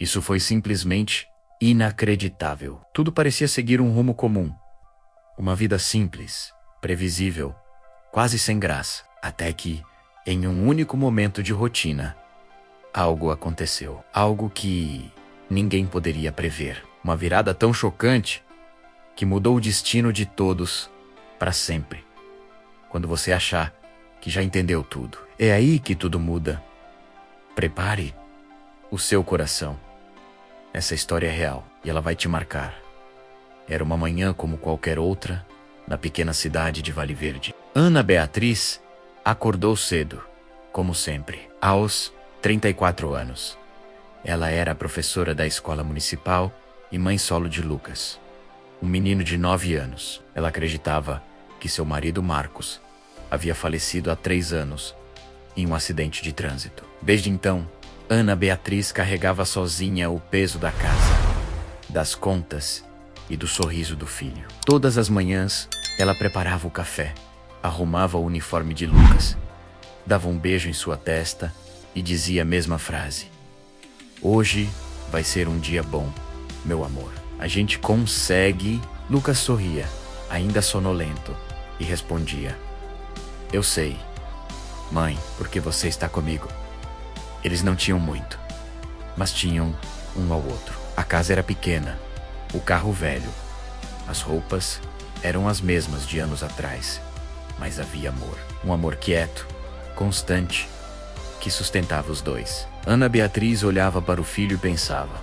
Isso foi simplesmente inacreditável. Tudo parecia seguir um rumo comum. Uma vida simples, previsível, quase sem graça. Até que, em um único momento de rotina, algo aconteceu. Algo que ninguém poderia prever. Uma virada tão chocante que mudou o destino de todos para sempre. Quando você achar que já entendeu tudo, é aí que tudo muda. Prepare o seu coração. Essa história é real e ela vai te marcar. Era uma manhã como qualquer outra, na pequena cidade de Vale Verde. Ana Beatriz acordou cedo, como sempre, aos 34 anos. Ela era professora da escola municipal e mãe solo de Lucas, um menino de 9 anos. Ela acreditava que seu marido Marcos havia falecido há 3 anos em um acidente de trânsito. Desde então, Ana Beatriz carregava sozinha o peso da casa, das contas e do sorriso do filho. Todas as manhãs, ela preparava o café, arrumava o uniforme de Lucas, dava um beijo em sua testa e dizia a mesma frase: "Hoje vai ser um dia bom, meu amor. A gente consegue." Lucas sorria, ainda sonolento, e respondia: "Eu sei, mãe, porque você está comigo." Eles não tinham muito, mas tinham um ao outro. A casa era pequena, o carro velho, as roupas eram as mesmas de anos atrás, mas havia amor. Um amor quieto, constante, que sustentava os dois. Ana Beatriz olhava para o filho e pensava: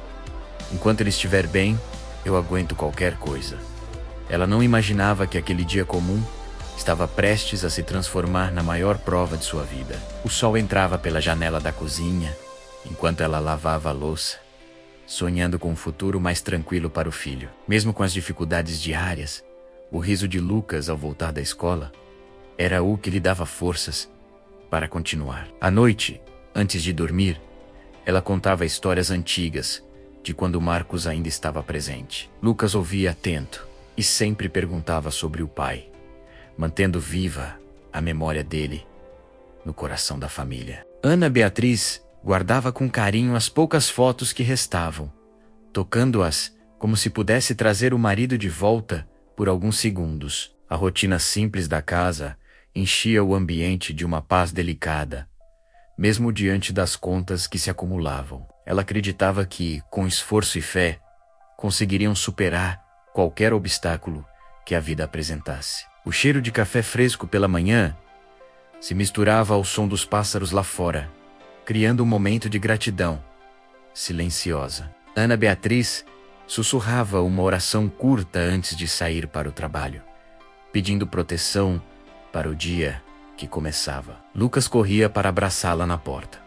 enquanto ele estiver bem, eu aguento qualquer coisa. Ela não imaginava que aquele dia comum estava prestes a se transformar na maior prova de sua vida. O sol entrava pela janela da cozinha, enquanto ela lavava a louça, sonhando com um futuro mais tranquilo para o filho. Mesmo com as dificuldades diárias, o riso de Lucas ao voltar da escola era o que lhe dava forças para continuar. À noite, antes de dormir, ela contava histórias antigas de quando Marcos ainda estava presente. Lucas ouvia atento e sempre perguntava sobre o pai, mantendo viva a memória dele no coração da família. Ana Beatriz guardava com carinho as poucas fotos que restavam, tocando-as como se pudesse trazer o marido de volta por alguns segundos. A rotina simples da casa enchia o ambiente de uma paz delicada, mesmo diante das contas que se acumulavam. Ela acreditava que, com esforço e fé, conseguiriam superar qualquer obstáculo que a vida apresentasse. O cheiro de café fresco pela manhã se misturava ao som dos pássaros lá fora, criando um momento de gratidão silenciosa. Ana Beatriz sussurrava uma oração curta antes de sair para o trabalho, pedindo proteção para o dia que começava. Lucas corria para abraçá-la na porta,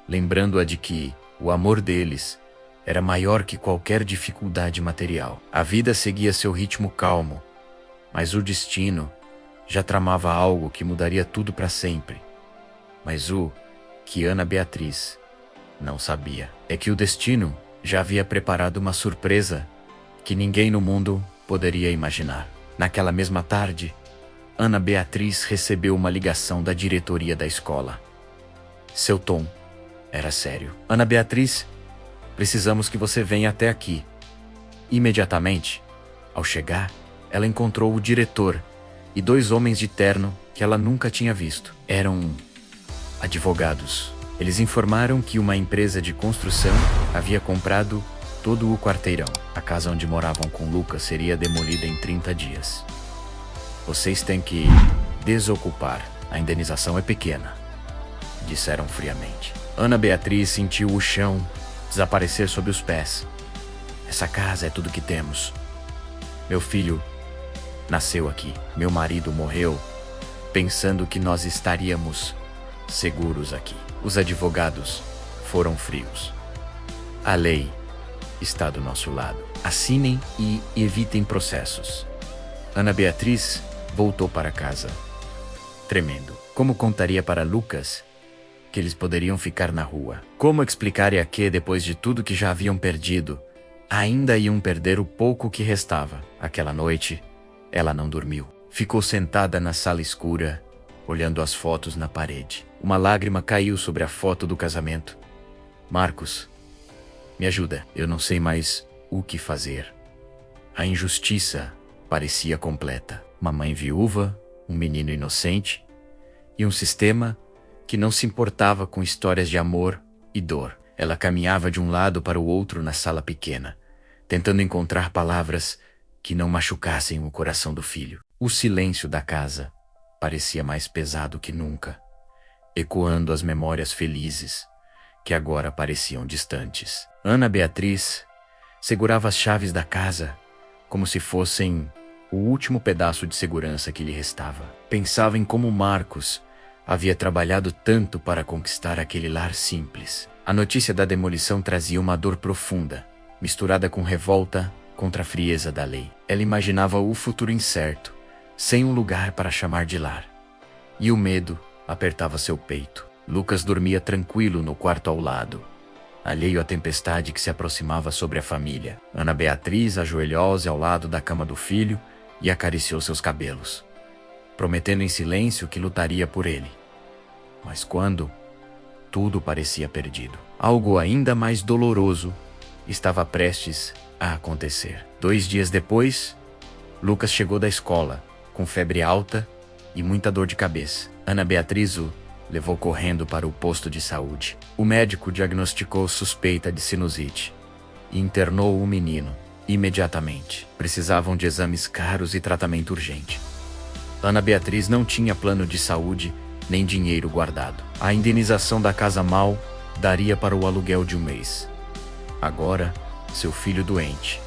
lembrando-a de que o amor deles era maior que qualquer dificuldade material. A vida seguia seu ritmo calmo, mas o destino já tramava algo que mudaria tudo para sempre. Mas o que Ana Beatriz não sabia é que o destino já havia preparado uma surpresa que ninguém no mundo poderia imaginar. Naquela mesma tarde, Ana Beatriz recebeu uma ligação da diretoria da escola. Seu tom era sério. "Ana Beatriz, precisamos que você venha até aqui." Imediatamente, ao chegar, ela encontrou o diretor e 2 homens de terno que ela nunca tinha visto. Eram advogados. Eles informaram que uma empresa de construção havia comprado todo o quarteirão. A casa onde moravam com Lucas seria demolida em 30 dias. "Vocês têm que desocupar. A indenização é pequena", disseram friamente. Ana Beatriz sentiu o chão desaparecer sob os pés. "Essa casa é tudo que temos. Meu filho nasceu aqui. Meu marido morreu pensando que nós estaríamos seguros aqui." Os advogados foram frios. "A lei está do nosso lado. Assinem e evitem processos." Ana Beatriz voltou para casa, tremendo. Como contaria para Lucas que eles poderiam ficar na rua? Como explicaria que, depois de tudo que já haviam perdido, ainda iam perder o pouco que restava? Aquela noite, ela não dormiu. Ficou sentada na sala escura, olhando as fotos na parede. Uma lágrima caiu sobre a foto do casamento. Marcos me ajuda. Eu não sei mais o que fazer. A injustiça parecia completa. Uma mãe viúva, um menino inocente e um sistema que não se importava com histórias de amor e dor. Ela caminhava de um lado para o outro na sala pequena, tentando encontrar palavras que não machucassem o coração do filho. O silêncio da casa parecia mais pesado que nunca, ecoando as memórias felizes que agora pareciam distantes. Ana Beatriz segurava as chaves da casa como se fossem o último pedaço de segurança que lhe restava. Pensava em como Marcos havia trabalhado tanto para conquistar aquele lar simples. A notícia da demolição trazia uma dor profunda, misturada com revolta contra a frieza da lei. Ela imaginava o futuro incerto, sem um lugar para chamar de lar. E o medo apertava seu peito. Lucas dormia tranquilo no quarto ao lado, alheio à tempestade que se aproximava sobre a família. Ana Beatriz ajoelhou-se ao lado da cama do filho e acariciou seus cabelos, prometendo em silêncio que lutaria por ele. Mas quando tudo parecia perdido, algo ainda mais doloroso estava prestes a acontecer. 2 dias depois, Lucas chegou da escola, com febre alta e muita dor de cabeça. Ana Beatriz o levou correndo para o posto de saúde. O médico diagnosticou suspeita de sinusite e internou o menino imediatamente. Precisavam de exames caros e tratamento urgente. Ana Beatriz não tinha plano de saúde nem dinheiro guardado. A indenização da casa mal daria para o aluguel de um mês. Agora, seu filho doente,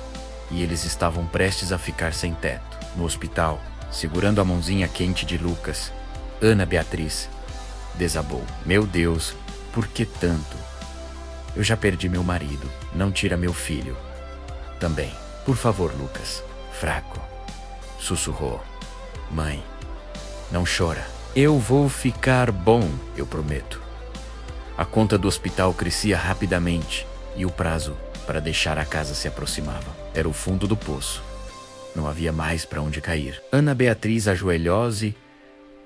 e eles estavam prestes a ficar sem teto. No hospital, segurando a mãozinha quente de Lucas, Ana Beatriz desabou. Meu Deus, por que tanto? Eu já perdi meu marido, não tira meu filho também. Por favor, Lucas. Fraco, sussurrou. Mãe, não chora. Eu vou ficar bom, eu prometo. A conta do hospital crescia rapidamente e o prazo para deixar a casa se aproximava. Era o fundo do poço. Não havia mais para onde cair. Ana Beatriz ajoelhou-se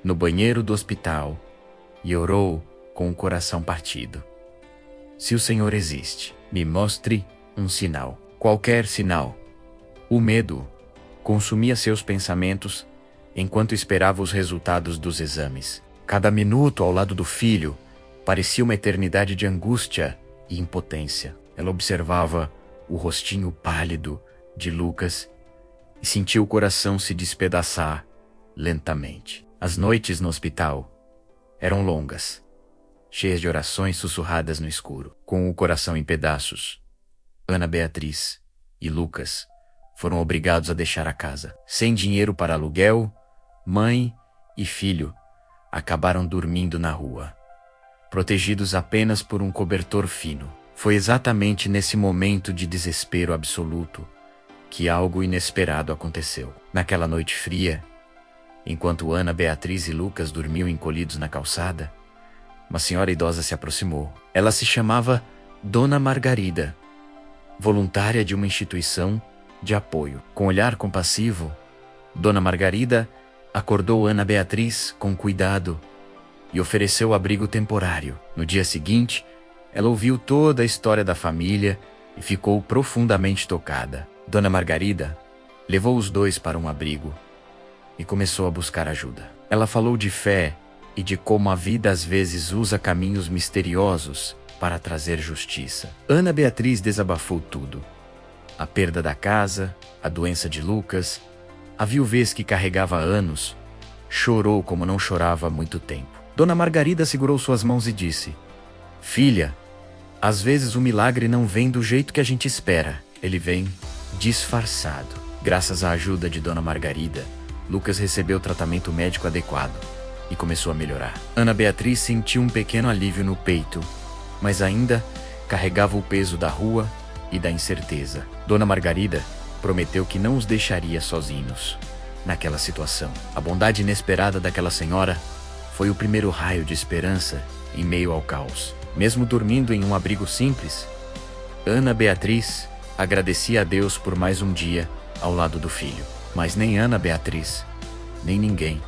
no banheiro do hospital e orou com o coração partido. Se o Senhor existe, me mostre um sinal. Qualquer sinal. O medo consumia seus pensamentos enquanto esperava os resultados dos exames. Cada minuto ao lado do filho parecia uma eternidade de angústia e impotência. Ela observava o rostinho pálido de Lucas e sentia o coração se despedaçar lentamente. As noites no hospital eram longas, cheias de orações sussurradas no escuro. Com o coração em pedaços, Ana Beatriz e Lucas foram obrigados a deixar a casa. Sem dinheiro para aluguel, mãe e filho acabaram dormindo na rua, protegidos apenas por um cobertor fino. Foi exatamente nesse momento de desespero absoluto que algo inesperado aconteceu. Naquela noite fria, enquanto Ana Beatriz e Lucas dormiam encolhidos na calçada, uma senhora idosa se aproximou. Ela se chamava Dona Margarida, voluntária de uma instituição de apoio. Com olhar compassivo, Dona Margarida acordou Ana Beatriz com cuidado e ofereceu abrigo temporário. No dia seguinte, ela ouviu toda a história da família e ficou profundamente tocada. Dona Margarida levou os dois para um abrigo e começou a buscar ajuda. Ela falou de fé e de como a vida às vezes usa caminhos misteriosos para trazer justiça. Ana Beatriz desabafou tudo. A perda da casa, a doença de Lucas, a viuvez que carregava há anos. Chorou como não chorava há muito tempo. Dona Margarida segurou suas mãos e disse: Filha, às vezes o milagre não vem do jeito que a gente espera. Ele vem disfarçado. Graças à ajuda de Dona Margarida, Lucas recebeu o tratamento médico adequado e começou a melhorar. Ana Beatriz sentiu um pequeno alívio no peito, mas ainda carregava o peso da rua e da incerteza. Dona Margarida prometeu que não os deixaria sozinhos naquela situação. A bondade inesperada daquela senhora foi o primeiro raio de esperança em meio ao caos. Mesmo dormindo em um abrigo simples, Ana Beatriz agradecia a Deus por mais um dia ao lado do filho. Mas nem Ana Beatriz, nem ninguém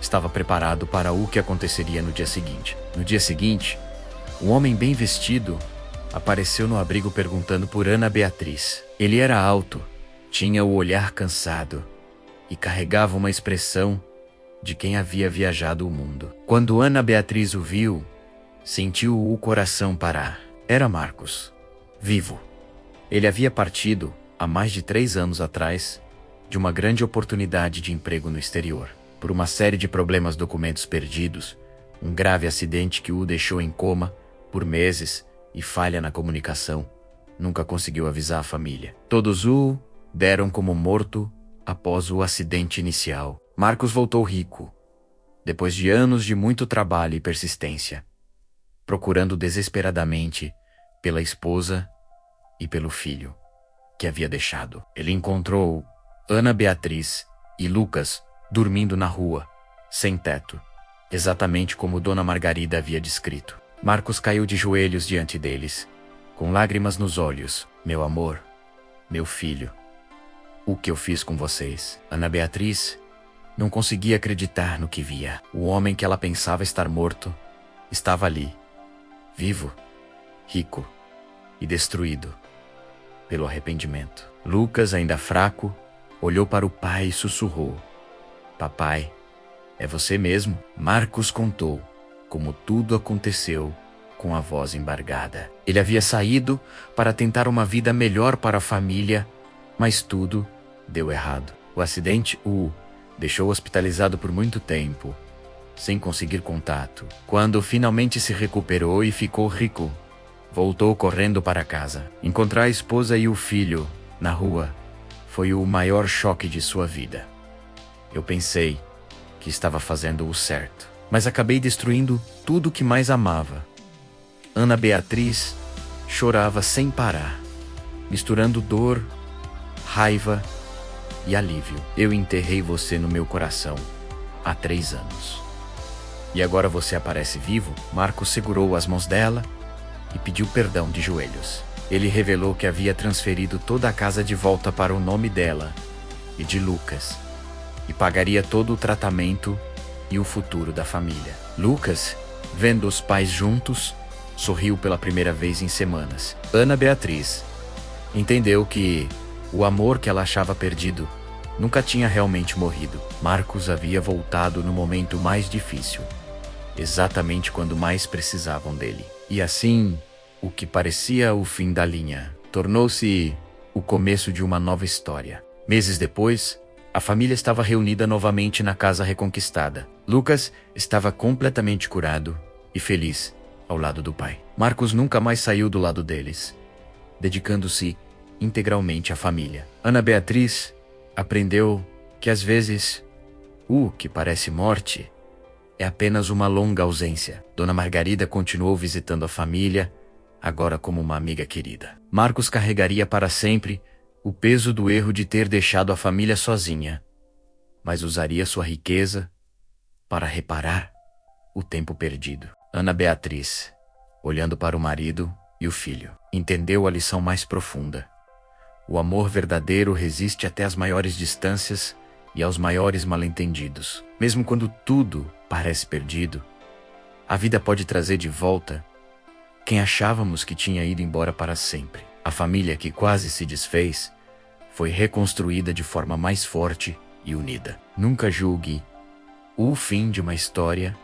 estava preparado para o que aconteceria no dia seguinte. No dia seguinte, um homem bem vestido apareceu no abrigo perguntando por Ana Beatriz. Ele era alto, tinha o olhar cansado e carregava uma expressão de quem havia viajado o mundo. Quando Ana Beatriz o viu, sentiu o coração parar. Era Marcos, vivo. Ele havia partido, há mais de 3 anos atrás, de uma grande oportunidade de emprego no exterior. Por uma série de problemas, documentos perdidos, um grave acidente que o deixou em coma por meses e falha na comunicação, nunca conseguiu avisar a família. Todos o deram como morto após o acidente inicial. Marcos voltou rico, depois de anos de muito trabalho e persistência, procurando desesperadamente pela esposa e pelo filho que havia deixado. Ele encontrou Ana Beatriz e Lucas dormindo na rua, sem teto, exatamente como Dona Margarida havia descrito. Marcos caiu de joelhos diante deles, com lágrimas nos olhos. Meu amor, meu filho, o que eu fiz com vocês? Ana Beatriz não conseguia acreditar no que via. O homem que ela pensava estar morto estava ali, vivo, rico e destruído pelo arrependimento. Lucas, ainda fraco, olhou para o pai e sussurrou: Papai, é você mesmo? Marcos contou como tudo aconteceu com a voz embargada. Ele havia saído para tentar uma vida melhor para a família, mas tudo deu errado. O acidente o deixou hospitalizado por muito tempo, sem conseguir contato. Quando finalmente se recuperou e ficou rico, voltou correndo para casa. Encontrar a esposa e o filho na rua foi o maior choque de sua vida. Eu pensei que estava fazendo o certo, mas acabei destruindo tudo o que mais amava. Ana Beatriz chorava sem parar, misturando dor, raiva e alívio. Eu enterrei você no meu coração há 3 anos. E agora você aparece vivo? Marcos segurou as mãos dela e pediu perdão de joelhos. Ele revelou que havia transferido toda a casa de volta para o nome dela e de Lucas, e pagaria todo o tratamento e o futuro da família. Lucas, vendo os pais juntos, sorriu pela primeira vez em semanas. Ana Beatriz entendeu que o amor que ela achava perdido nunca tinha realmente morrido. Marcos havia voltado no momento mais difícil, exatamente quando mais precisavam dele. E assim, o que parecia o fim da linha tornou-se o começo de uma nova história. Meses depois, a família estava reunida novamente na casa reconquistada. Lucas estava completamente curado e feliz ao lado do pai. Marcos nunca mais saiu do lado deles, dedicando-se integralmente à família. Ana Beatriz aprendeu que às vezes o que parece morte é apenas uma longa ausência. Dona Margarida continuou visitando a família, agora como uma amiga querida. Marcos carregaria para sempre o peso do erro de ter deixado a família sozinha, mas usaria sua riqueza para reparar o tempo perdido. Ana Beatriz, olhando para o marido e o filho, entendeu a lição mais profunda. O amor verdadeiro resiste até as maiores distâncias e aos maiores mal-entendidos. Mesmo quando tudo parece perdido, a vida pode trazer de volta quem achávamos que tinha ido embora para sempre. A família que quase se desfez foi reconstruída de forma mais forte e unida. Nunca julgue o fim de uma história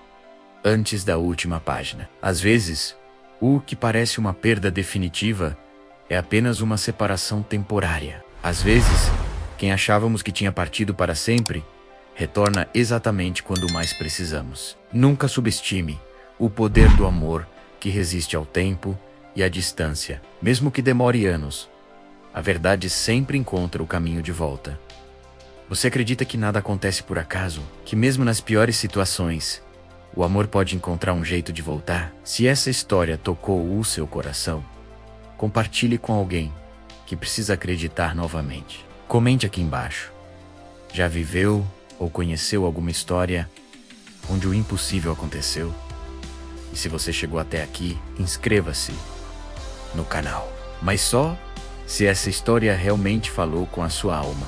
antes da última página. Às vezes, o que parece uma perda definitiva é apenas uma separação temporária. Às vezes, quem achávamos que tinha partido para sempre retorna exatamente quando mais precisamos. Nunca subestime o poder do amor que resiste ao tempo e à distância. Mesmo que demore anos, a verdade sempre encontra o caminho de volta. Você acredita que nada acontece por acaso? Que mesmo nas piores situações, o amor pode encontrar um jeito de voltar? Se essa história tocou o seu coração, compartilhe com alguém que precisa acreditar novamente. Comente aqui embaixo. Já viveu ou conheceu alguma história onde o impossível aconteceu? E se você chegou até aqui, inscreva-se no canal. Mas só se essa história realmente falou com a sua alma.